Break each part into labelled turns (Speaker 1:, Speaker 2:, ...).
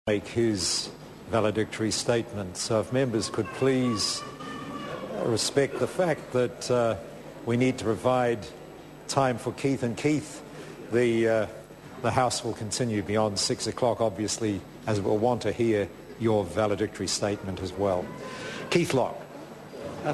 Speaker 1: make his valedictory statement. So if members could please respect the fact that we need to provide time for Keith. And Keith, the House will continue beyond 6 o'clock, obviously, as we'll want to hear your valedictory statement as well. Keith Locke.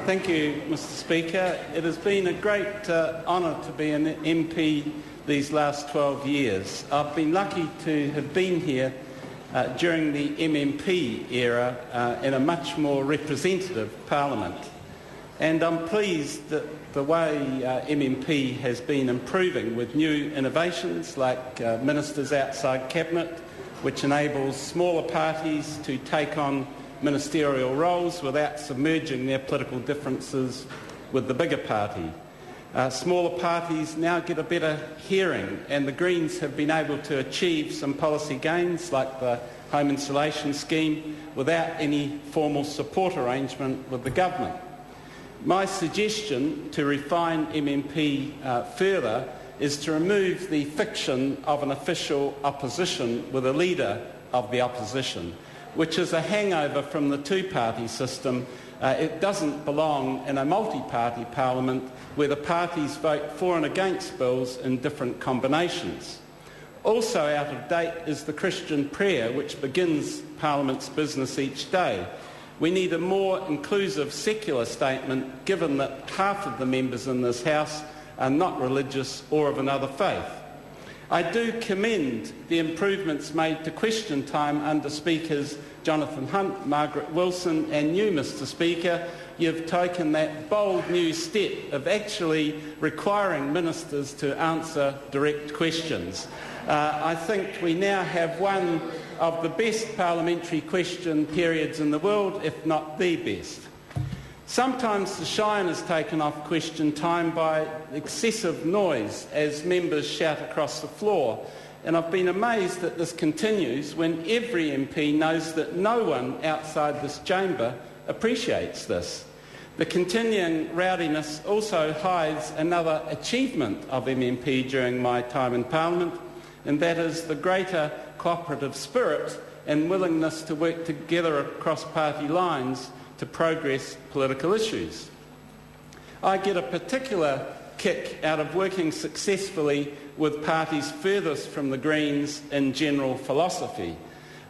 Speaker 2: Thank you, Mr. Speaker. It has been a great honour to be an MP these last 12 years. I've been lucky to have been here during the MMP era in a much more representative Parliament. And I'm pleased that the way MMP has been improving with new innovations like Ministers Outside Cabinet, which enables smaller parties to take on ministerial roles without submerging their political differences with the bigger party. Smaller parties now get a better hearing, and the Greens have been able to achieve some policy gains like the home insulation scheme without any formal support arrangement with the government. My suggestion to refine MMP further is to remove the fiction of an official opposition with a leader of the opposition, which is a hangover from the two-party system. It doesn't belong in a multi-party parliament where the parties vote for and against bills in different combinations. Also out of date is the Christian prayer, which begins Parliament's business each day. We need a more inclusive secular statement, given that half of the members in this House are not religious or of another faith. I do commend the improvements made to question time under Speakers Jonathan Hunt, Margaret Wilson and you, Mr. Speaker. You've taken that bold new step of actually requiring ministers to answer direct questions. I think we now have one of the best parliamentary question periods in the world, if not the best. Sometimes the shine is taken off question time by excessive noise as members shout across the floor, and I've been amazed that this continues when every MP knows that no one outside this chamber appreciates this. The continuing rowdiness also hides another achievement of MMP during my time in Parliament, and that is the greater cooperative spirit and willingness to work together across party lines to progress political issues. I get a particular kick out of working successfully with parties furthest from the Greens in general philosophy.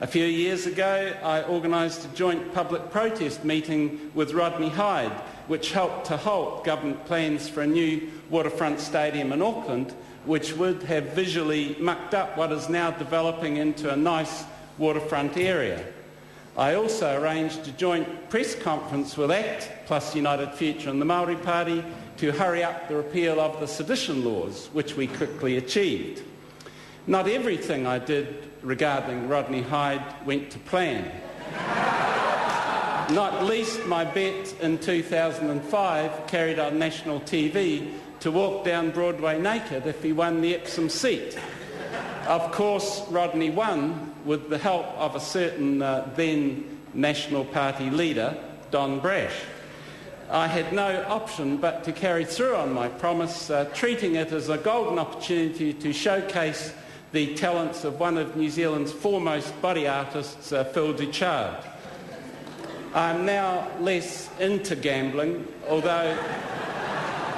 Speaker 2: A few years ago, I organised a joint public protest meeting with Rodney Hyde, which helped to halt government plans for a new waterfront stadium in Auckland, which would have visually mucked up what is now developing into a nice waterfront area. I also arranged a joint press conference with ACT plus United Future and the Māori Party to hurry up the repeal of the sedition laws, which we quickly achieved. Not everything I did regarding Rodney Hyde went to plan. Not least my bet in 2005, carried on national TV, to walk down Broadway naked if he won the Epsom seat. Of course, Rodney won with the help of a certain then National Party leader, Don Brash. I had no option but to carry through on my promise, treating it as a golden opportunity to showcase the talents of one of New Zealand's foremost body artists, Phil Duchard. I'm now less into gambling, although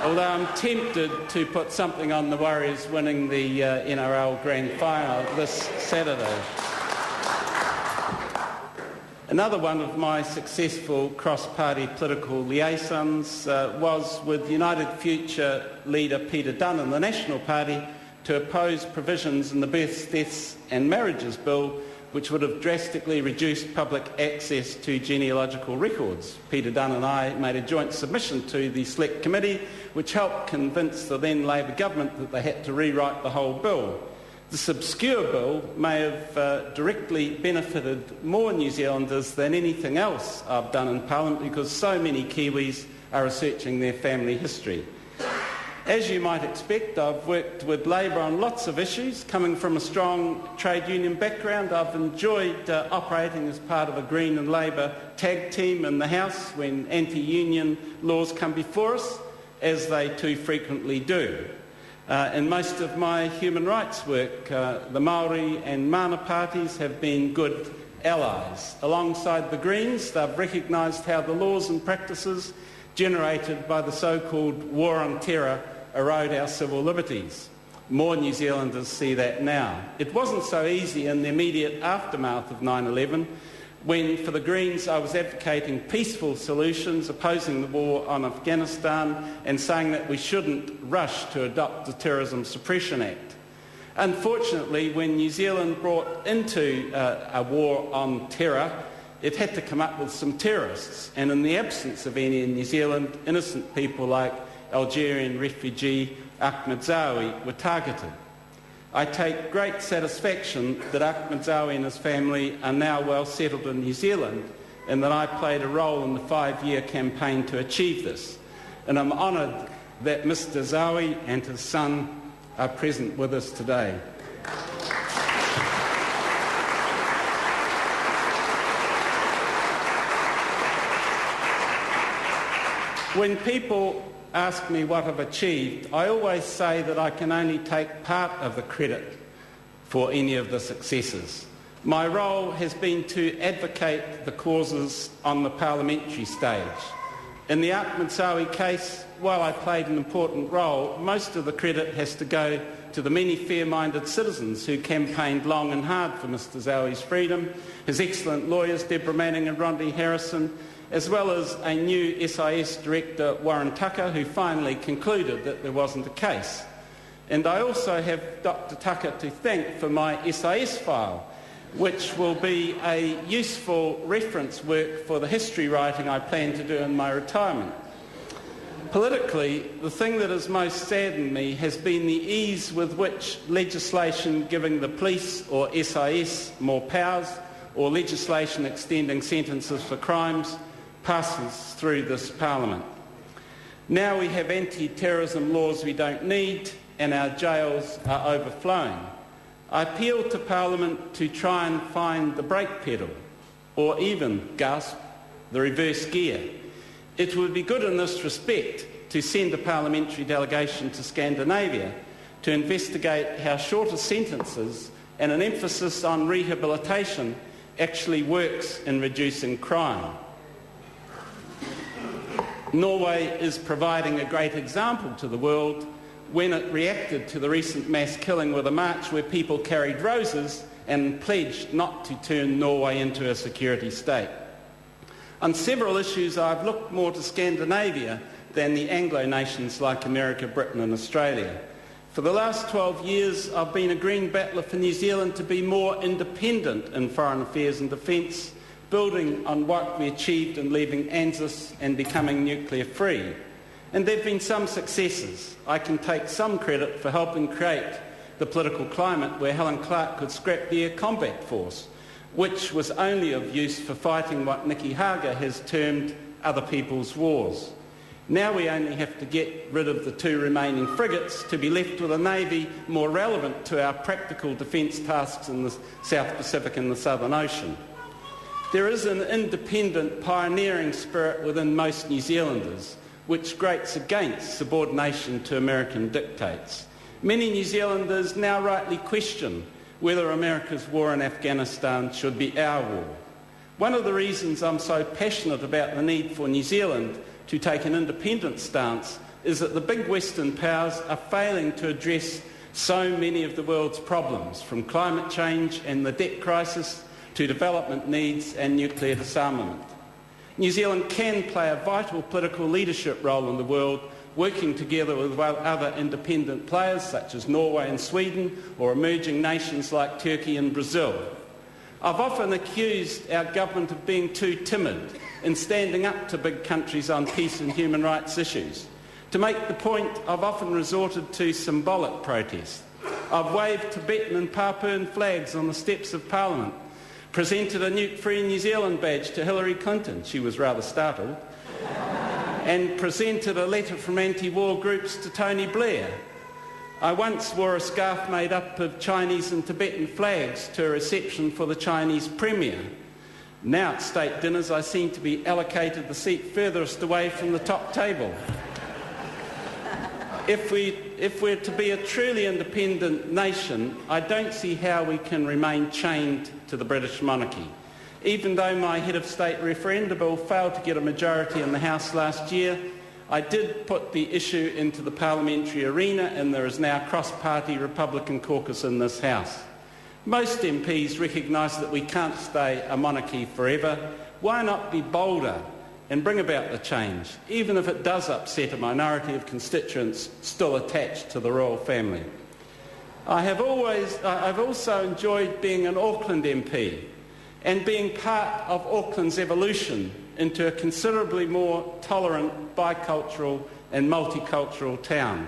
Speaker 2: I'm tempted to put something on the Warriors winning the NRL Grand Final this Saturday. Another one of my successful cross-party political liaisons was with United Future leader Peter Dunn in the National Party to oppose provisions in the Births, Deaths and Marriages Bill, which would have drastically reduced public access to genealogical records. Peter Dunn and I made a joint submission to the Select Committee, which helped convince the then Labor government that they had to rewrite the whole bill. This obscure bill may have directly benefited more New Zealanders than anything else I've done in Parliament, because so many Kiwis are researching their family history. As you might expect, I've worked with Labor on lots of issues. Coming from a strong trade union background, I've enjoyed operating as part of a Green and Labor tag team in the House when anti-union laws come before us, as they too frequently do. In most of my human rights work, the Māori and Mana parties have been good allies. Alongside the Greens, they've recognised how the laws and practices generated by the so-called war on terror erode our civil liberties. More New Zealanders see that now. It wasn't so easy in the immediate aftermath of 9/11, when for the Greens I was advocating peaceful solutions, opposing the war on Afghanistan and saying that we shouldn't rush to adopt the Terrorism Suppression Act. Unfortunately, when New Zealand brought into a war on terror, it had to come up with some terrorists, and in the absence of any in New Zealand, innocent people like Algerian refugee Ahmed Zawi were targeted. I take great satisfaction that Ahmed Zawi and his family are now well settled in New Zealand, and that I played a role in the 5-year campaign to achieve this. And I'm honoured that Mr Zawi and his son are present with us today. When people ask me what I've achieved, I always say that I can only take part of the credit for any of the successes. My role has been to advocate the causes on the parliamentary stage. In the Ahmed Zawi case, while I played an important role, most of the credit has to go to the many fair-minded citizens who campaigned long and hard for Mr Zawi's freedom, his excellent lawyers Deborah Manning and Rondie Harrison, as well as a new SIS director, Warren Tucker, who finally concluded that there wasn't a case. And I also have Dr Tucker to thank for my SIS file, which will be a useful reference work for the history writing I plan to do in my retirement. Politically, the thing that has most saddened me has been the ease with which legislation giving the police or SIS more powers, or legislation extending sentences for crimes, passes through this Parliament. Now we have anti-terrorism laws we don't need, and our jails are overflowing. I appeal to Parliament to try and find the brake pedal, or even, gasp, the reverse gear. It would be good in this respect to send a parliamentary delegation to Scandinavia to investigate how shorter sentences and an emphasis on rehabilitation actually works in reducing crime. Norway is providing a great example to the world when it reacted to the recent mass killing with a march where people carried roses and pledged not to turn Norway into a security state. On several issues, I've looked more to Scandinavia than the Anglo nations like America, Britain and Australia. For the last 12 years, I've been a green battler for New Zealand to be more independent in foreign affairs and defence, building on what we achieved in leaving ANZUS and becoming nuclear free. And there have been some successes. I can take some credit for helping create the political climate where Helen Clark could scrap the Air Combat Force, which was only of use for fighting what Nikki Hager has termed other people's wars. Now we only have to get rid of the 2 remaining frigates to be left with a navy more relevant to our practical defence tasks in the South Pacific and the Southern Ocean. There is an independent, pioneering spirit within most New Zealanders, which grates against subordination to American dictates. Many New Zealanders now rightly question whether America's war in Afghanistan should be our war. One of the reasons I'm so passionate about the need for New Zealand to take an independent stance is that the big Western powers are failing to address so many of the world's problems, from climate change and the debt crisis to development needs and nuclear disarmament. New Zealand can play a vital political leadership role in the world, working together with other independent players such as Norway and Sweden, or emerging nations like Turkey and Brazil. I've often accused our government of being too timid in standing up to big countries on peace and human rights issues. To make the point, I've often resorted to symbolic protest. I've waved Tibetan and Papuan flags on the steps of Parliament, presented a nuke-free New Zealand badge to Hillary Clinton. She was rather startled. And presented a letter from anti-war groups to Tony Blair. I once wore a scarf made up of Chinese and Tibetan flags to a reception for the Chinese Premier. Now at state dinners I seem to be allocated the seat furthest away from the top table. If we're to be a truly independent nation, I don't see how we can remain chained to the British monarchy. Even though my head of state referenda bill failed to get a majority in the House last year, I did put the issue into the parliamentary arena, and there is now a cross-party Republican caucus in this House. Most MPs recognise that we can't stay a monarchy forever. Why not be bolder and bring about the change, even if it does upset a minority of constituents still attached to the royal family? I've also enjoyed being an Auckland MP and being part of Auckland's evolution into a considerably more tolerant, bicultural and multicultural town.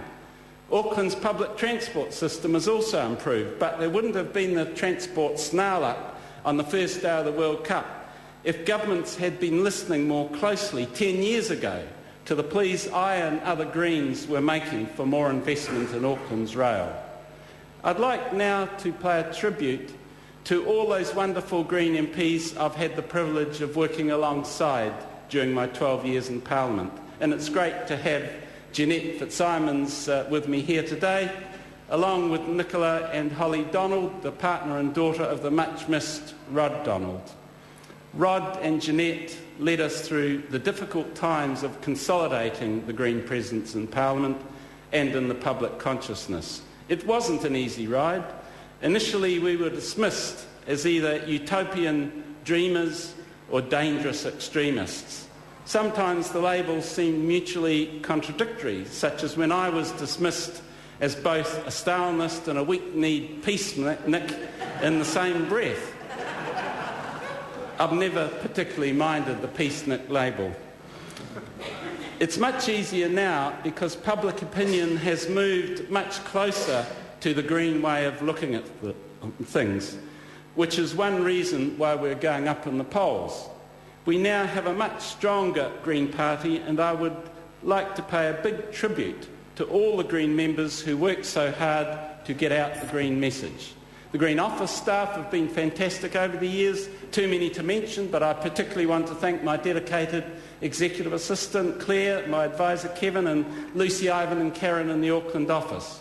Speaker 2: Auckland's public transport system has also improved, but there wouldn't have been the transport snarl-up on the first day of the World Cup if governments had been listening more closely 10 years ago to the pleas I and other Greens were making for more investment in Auckland's rail. I'd like now to pay a tribute to all those wonderful Green MPs I've had the privilege of working alongside during my 12 years in Parliament. And it's great to have Jeanette Fitzsimons with me here today, along with Nicola and Holly Donald, the partner and daughter of the much-missed Rod Donald. Rod and Jeanette led us through the difficult times of consolidating the Green presence in Parliament and in the public consciousness. It wasn't an easy ride. Initially, we were dismissed as either utopian dreamers or dangerous extremists. Sometimes the labels seemed mutually contradictory, such as when I was dismissed as both a Stalinist and a weak-kneed peacenik in the same breath. I've never particularly minded the peacenik label. It's much easier now because public opinion has moved much closer to the Green way of looking at things, which is one reason why we're going up in the polls. We now have a much stronger Green Party, and I would like to pay a big tribute to all the Green members who worked so hard to get out the Green message. The Green office staff have been fantastic over the years, too many to mention, but I particularly want to thank my dedicated executive assistant, Claire, my advisor, Kevin, and Lucy, Ivan and Karen in the Auckland office.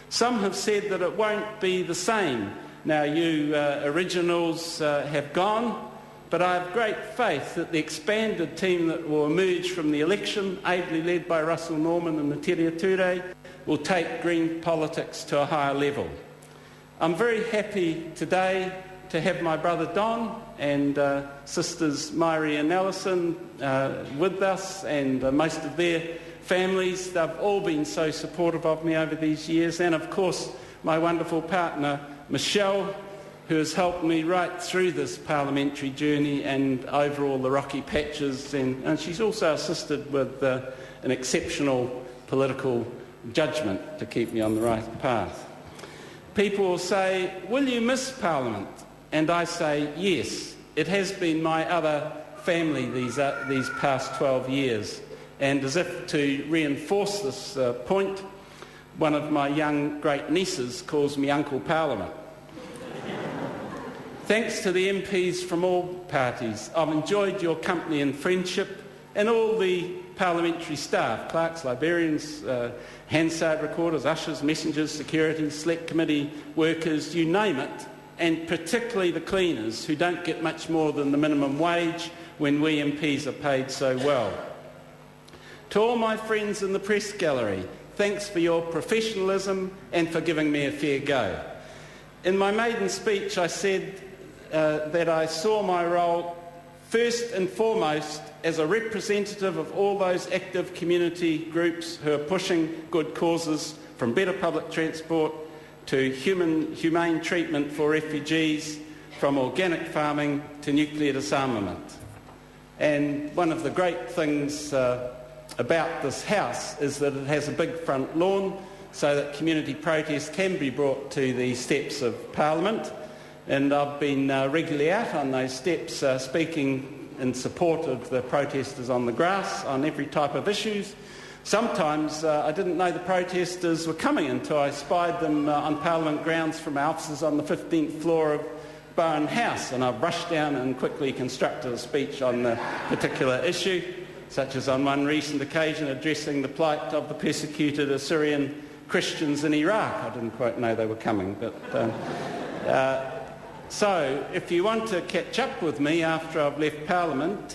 Speaker 2: Some have said that it won't be the same now you originals have gone, but I have great faith that the expanded team that will emerge from the election, ably led by Russell Norman and Materia Ture, will take Green politics to a higher level. I'm very happy today to have my brother Don and sisters Myri and Alison with us, and most of their families. They've all been so supportive of me over these years, and of course my wonderful partner Michelle, who has helped me right through this parliamentary journey and over all the rocky patches, and she's also assisted with an exceptional political judgment to keep me on the right path. People will say, will you miss Parliament? And I say, yes. It has been my other family these past 12 years. And as if to reinforce this point, one of my young great-nieces calls me Uncle Parliament. Thanks to the MPs from all parties, I've enjoyed your company and friendship, and all the parliamentary staff, clerks, librarians, Hansard recorders, ushers, messengers, security, select committee workers, you name it, and particularly the cleaners who don't get much more than the minimum wage when we MPs are paid so well. To all my friends in the press gallery, thanks for your professionalism and for giving me a fair go. In my maiden speech, I said that I saw my role first and foremost as a representative of all those active community groups who are pushing good causes, from better public transport to humane treatment for refugees, from organic farming to nuclear disarmament. And one of the great things about this House is that it has a big front lawn so that community protests can be brought to the steps of Parliament. And I've been regularly out on those steps speaking in support of the protesters on the grass on every type of issues. Sometimes I didn't know the protesters were coming until I spied them on Parliament grounds from our offices on the 15th floor of Bowen House, and I've rushed down and quickly constructed a speech on the particular issue, such as on one recent occasion addressing the plight of the persecuted Assyrian Christians in Iraq. I didn't quite know they were coming, but So if you want to catch up with me after I've left Parliament,